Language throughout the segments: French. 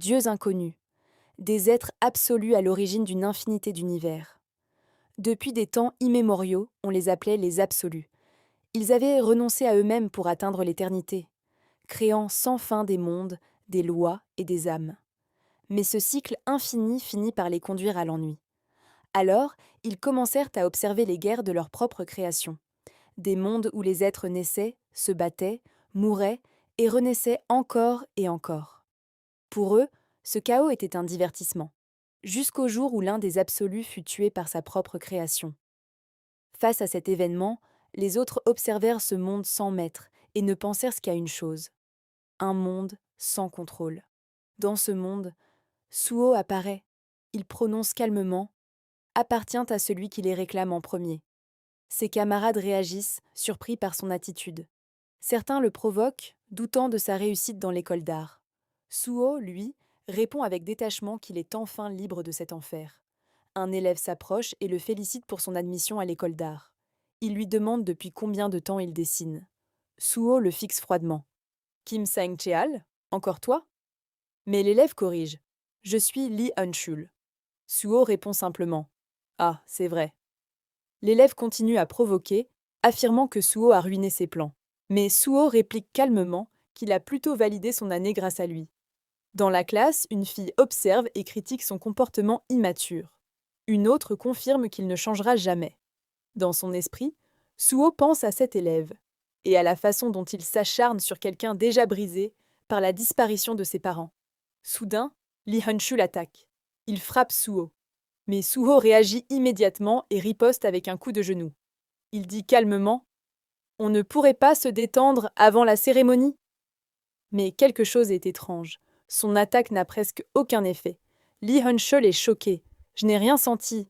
dieux inconnus, des êtres absolus à l'origine d'une infinité d'univers. Depuis des temps immémoriaux, on les appelait les absolus. Ils avaient renoncé à eux-mêmes pour atteindre l'éternité, créant sans fin des mondes, des lois et des âmes. Mais ce cycle infini finit par les conduire à l'ennui. Alors, ils commencèrent à observer les guerres de leur propre création. Des mondes où les êtres naissaient, se battaient, mouraient et renaissaient encore et encore. Pour eux, ce chaos était un divertissement, jusqu'au jour où l'un des absolus fut tué par sa propre création. Face à cet événement, les autres observèrent ce monde sans maître et ne pensèrent qu'à une chose: un monde sans contrôle. Dans ce monde, Suo apparaît. Il prononce calmement: appartient à celui qui les réclame en premier. Ses camarades réagissent, surpris par son attitude. Certains le provoquent, doutant de sa réussite dans l'école d'art. Suo, lui, répond avec détachement qu'il est enfin libre de cet enfer. Un élève s'approche et le félicite pour son admission à l'école d'art. Il lui demande depuis combien de temps il dessine. Suo le fixe froidement. Kim Sang-cheol, encore toi? Mais l'élève corrige. Je suis Lee Han-chul. Suo répond simplement. Ah, c'est vrai. L'élève continue à provoquer, affirmant que Suo a ruiné ses plans. Mais Suo réplique calmement qu'il a plutôt validé son année grâce à lui. Dans la classe, une fille observe et critique son comportement immature. Une autre confirme qu'il ne changera jamais. Dans son esprit, Suo pense à cet élève et à la façon dont il s'acharne sur quelqu'un déjà brisé par la disparition de ses parents. Soudain, Lee Han-chul attaque. Il frappe Suo. Mais Suho réagit immédiatement et riposte avec un coup de genou. Il dit calmement: on ne pourrait pas se détendre avant la cérémonie? Mais quelque chose est étrange. Son attaque n'a presque aucun effet. Lee Han-chul est choqué. Je n'ai rien senti.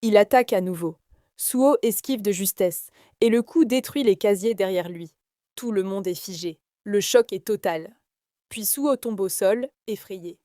Il attaque à nouveau. Suho esquive de justesse, et le coup détruit les casiers derrière lui. Tout le monde est figé. Le choc est total. Puis Suho tombe au sol, effrayé.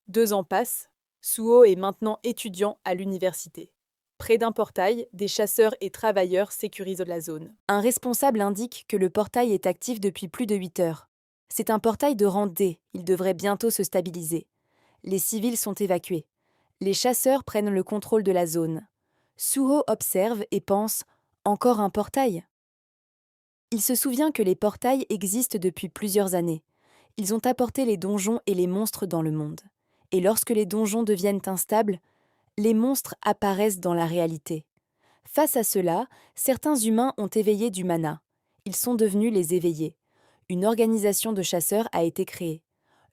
2 ans passent. Suho est maintenant étudiant à l'université. Près d'un portail, des chasseurs et travailleurs sécurisent la zone. Un responsable indique que le portail est actif depuis plus de 8 heures. C'est un portail de rang D, il devrait bientôt se stabiliser. Les civils sont évacués. Les chasseurs prennent le contrôle de la zone. Suho observe et pense: encore un portail? Il se souvient que les portails existent depuis plusieurs années. Ils ont apporté les donjons et les monstres dans le monde. Et lorsque les donjons deviennent instables, les monstres apparaissent dans la réalité. Face à cela, certains humains ont éveillé du mana. Ils sont devenus les éveillés. Une organisation de chasseurs a été créée.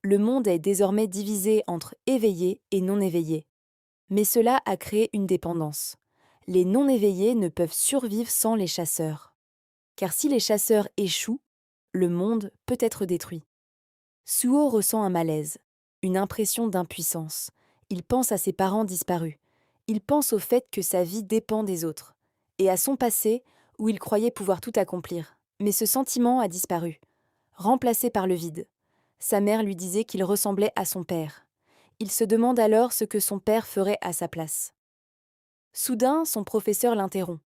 Le monde est désormais divisé entre éveillés et non éveillés. Mais cela a créé une dépendance. Les non éveillés ne peuvent survivre sans les chasseurs. Car si les chasseurs échouent, le monde peut être détruit. Suho ressent un malaise, une impression d'impuissance. Il pense à ses parents disparus. Il pense au fait que sa vie dépend des autres. Et à son passé, où il croyait pouvoir tout accomplir. Mais ce sentiment a disparu, remplacé par le vide. Sa mère lui disait qu'il ressemblait à son père. Il se demande alors ce que son père ferait à sa place. Soudain, son professeur l'interrompt.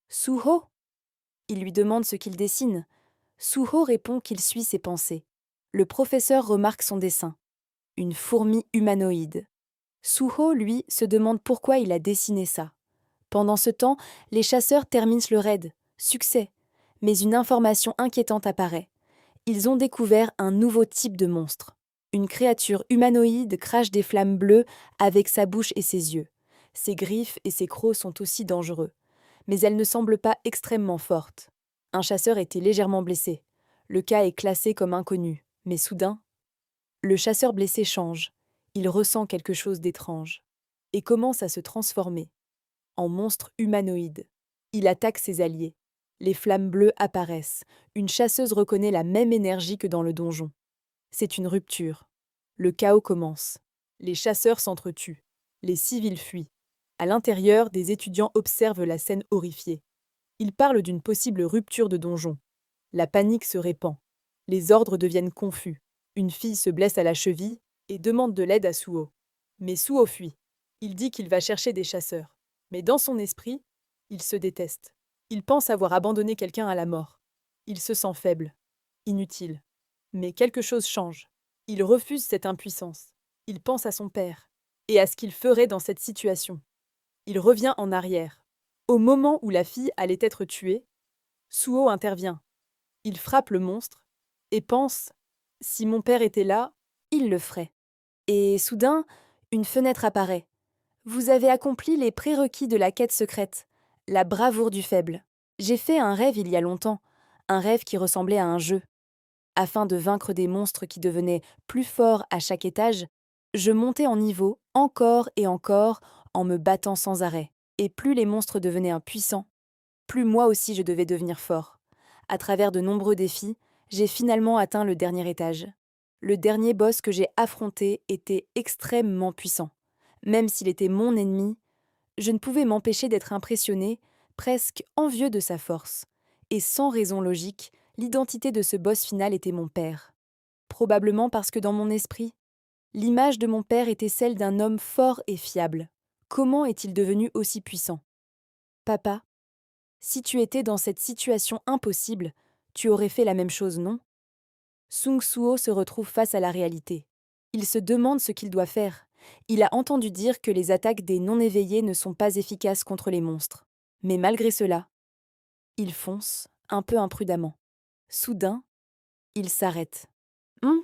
Suho? Il lui demande ce qu'il dessine. Suho répond qu'il suit ses pensées. Le professeur remarque son dessin. Une fourmi humanoïde. Suho, lui, se demande pourquoi il a dessiné ça. Pendant ce temps, les chasseurs terminent le raid. Succès. Mais une information inquiétante apparaît. Ils ont découvert un nouveau type de monstre. Une créature humanoïde crache des flammes bleues avec sa bouche et ses yeux. Ses griffes et ses crocs sont aussi dangereux. Mais elles ne semblent pas extrêmement fortes. Un chasseur était légèrement blessé. Le cas est classé comme inconnu. Mais soudain, le chasseur blessé change. Il ressent quelque chose d'étrange et commence à se transformer en monstre humanoïde. Il attaque ses alliés. Les flammes bleues apparaissent. Une chasseuse reconnaît la même énergie que dans le donjon. C'est une rupture. Le chaos commence. Les chasseurs s'entretuent. Les civils fuient. À l'intérieur, des étudiants observent la scène horrifiée. Ils parlent d'une possible rupture de donjon. La panique se répand. Les ordres deviennent confus. Une fille se blesse à la cheville et demande de l'aide à Suho. Mais Suho fuit. Il dit qu'il va chercher des chasseurs. Mais dans son esprit, il se déteste. Il pense avoir abandonné quelqu'un à la mort. Il se sent faible, inutile. Mais quelque chose change. Il refuse cette impuissance. Il pense à son père et à ce qu'il ferait dans cette situation. Il revient en arrière. Au moment où la fille allait être tuée, Suo intervient. Il frappe le monstre et pense: si mon père était là, il le ferait. Et soudain, une fenêtre apparaît. Vous avez accompli les prérequis de la quête secrète, la bravoure du faible. J'ai fait un rêve il y a longtemps, un rêve qui ressemblait à un jeu. Afin de vaincre des monstres qui devenaient plus forts à chaque étage, je montais en niveau encore et encore en me battant sans arrêt. Et plus les monstres devenaient impuissants, plus moi aussi je devais devenir fort. À travers de nombreux défis, j'ai finalement atteint le dernier étage. Le dernier boss que j'ai affronté était extrêmement puissant. Même s'il était mon ennemi, je ne pouvais m'empêcher d'être impressionné, presque envieux de sa force. Et sans raison logique, l'identité de ce boss final était mon père. Probablement parce que dans mon esprit, l'image de mon père était celle d'un homme fort et fiable. Comment est-il devenu aussi puissant? Papa, si tu étais dans cette situation impossible, tu aurais fait la même chose, non? Sung Suo se retrouve face à la réalité. Il se demande ce qu'il doit faire. Il a entendu dire que les attaques des non-éveillés ne sont pas efficaces contre les monstres. Mais malgré cela, il fonce, un peu imprudemment. Soudain, il s'arrête. Hum,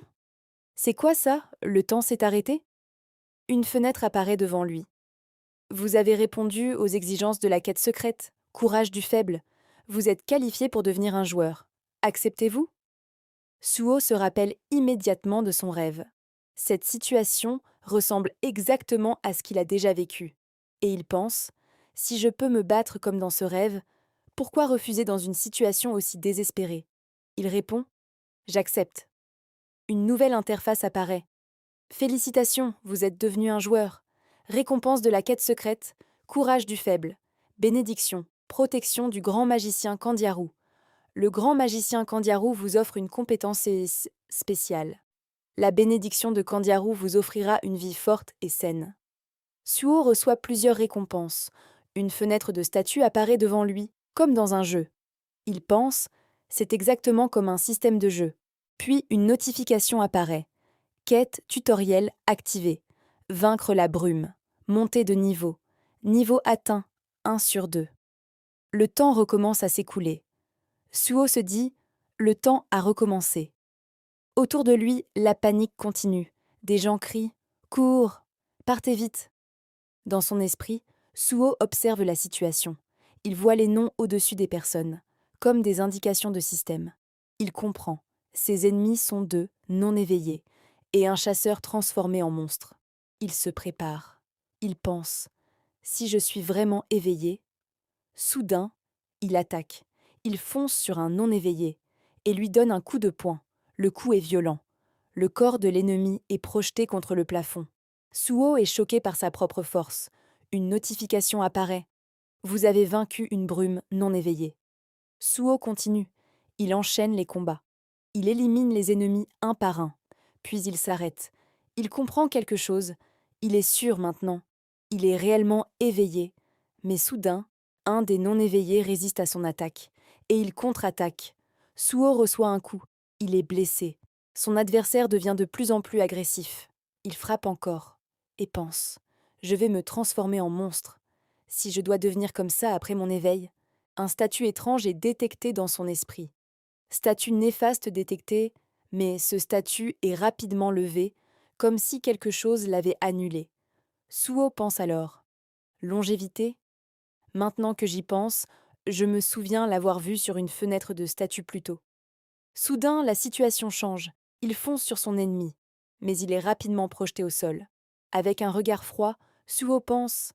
c'est quoi ça? Le temps s'est arrêté? Une fenêtre apparaît devant lui. Vous avez répondu aux exigences de la quête secrète. Courage du faible. Vous êtes qualifié pour devenir un joueur. Acceptez-vous? Suo se rappelle immédiatement de son rêve. Cette situation ressemble exactement à ce qu'il a déjà vécu. Et il pense: si je peux me battre comme dans ce rêve, pourquoi refuser dans une situation aussi désespérée? Il répond: j'accepte. Une nouvelle interface apparaît. Félicitations, vous êtes devenu un joueur. Récompense de la quête secrète, courage du faible. Bénédiction, protection du grand magicien Candiarou. Le grand magicien Candiarou vous offre une compétence spéciale. La bénédiction de Candiarou vous offrira une vie forte et saine. Suo reçoit plusieurs récompenses. Une fenêtre de statue apparaît devant lui, comme dans un jeu. Il pense: c'est exactement comme un système de jeu. Puis une notification apparaît. Quête tutoriel activée. Vaincre la brume. Montée de niveau. Niveau atteint, 1 sur 2. Le temps recommence à s'écouler. Suo se dit: le temps a recommencé. Autour de lui, la panique continue. Des gens crient: cours, partez vite. Dans son esprit, Suo observe la situation. Il voit les noms au-dessus des personnes, comme des indications de système. Il comprend. Ses ennemis sont deux, non éveillés, et un chasseur transformé en monstre. Il se prépare. Il pense: si je suis vraiment éveillé. Soudain, il attaque. Il fonce sur un non-éveillé et lui donne un coup de poing. Le coup est violent. Le corps de l'ennemi est projeté contre le plafond. Suo est choqué par sa propre force. Une notification apparaît. Vous avez vaincu une brume non éveillée. Suo continue. Il enchaîne les combats. Il élimine les ennemis un par un. Puis il s'arrête. Il comprend quelque chose. Il est sûr maintenant. Il est réellement éveillé. Mais soudain, un des non-éveillés résiste à son attaque. Et il contre-attaque. Suo reçoit un coup. Il est blessé. Son adversaire devient de plus en plus agressif. Il frappe encore. Et pense: je vais me transformer en monstre. Si je dois devenir comme ça après mon éveil. Un statut étrange est détecté dans son esprit. Statut néfaste détecté, mais ce statut est rapidement levé, comme si quelque chose l'avait annulé. Suo pense alors: longévité? Maintenant que j'y pense, je me souviens l'avoir vu sur une fenêtre de statue plus tôt. Soudain, la situation change. Il fonce sur son ennemi, mais il est rapidement projeté au sol. Avec un regard froid, Suo pense: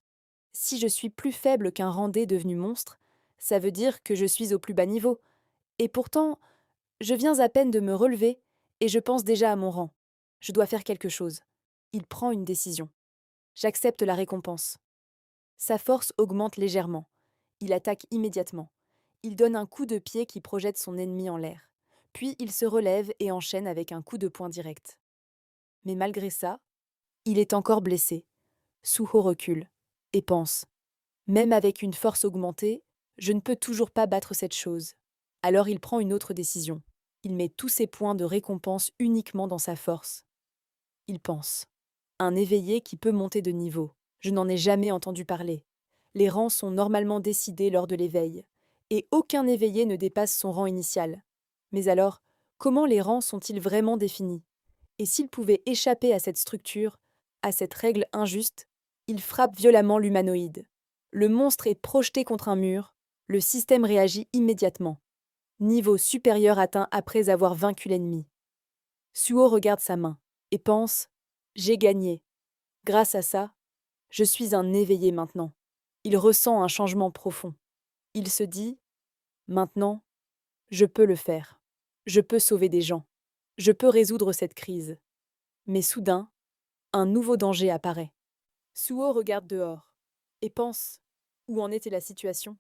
si je suis plus faible qu'un Randé devenu monstre, ça veut dire que je suis au plus bas niveau. Et pourtant, je viens à peine de me relever et je pense déjà à mon rang. Je dois faire quelque chose. Il prend une décision. J'accepte la récompense. Sa force augmente légèrement. Il attaque immédiatement. Il donne un coup de pied qui projette son ennemi en l'air. Puis il se relève et enchaîne avec un coup de poing direct. Mais malgré ça, il est encore blessé. Suho recule et pense: même avec une force augmentée, je ne peux toujours pas battre cette chose. Alors il prend une autre décision. Il met tous ses points de récompense uniquement dans sa force. Il pense. Un éveillé qui peut monter de niveau. Je n'en ai jamais entendu parler. Les rangs sont normalement décidés lors de l'éveil, et aucun éveillé ne dépasse son rang initial. Mais alors, comment les rangs sont-ils vraiment définis? Et s'il pouvait échapper à cette structure, à cette règle injuste, il frappe violemment l'humanoïde. Le monstre est projeté contre un mur, le système réagit immédiatement. Niveau supérieur atteint après avoir vaincu l'ennemi. Suo regarde sa main et pense: j'ai gagné. Grâce à ça, je suis un éveillé maintenant. Il ressent un changement profond. Il se dit: maintenant, je peux le faire. Je peux sauver des gens. Je peux résoudre cette crise. Mais soudain, un nouveau danger apparaît. Suo regarde dehors et pense: où en était la situation?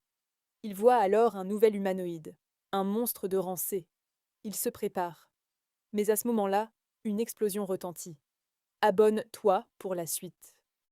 Il voit alors un nouvel humanoïde, un monstre de rang C. Il se prépare. Mais à ce moment-là, une explosion retentit. Abonne-toi pour la suite.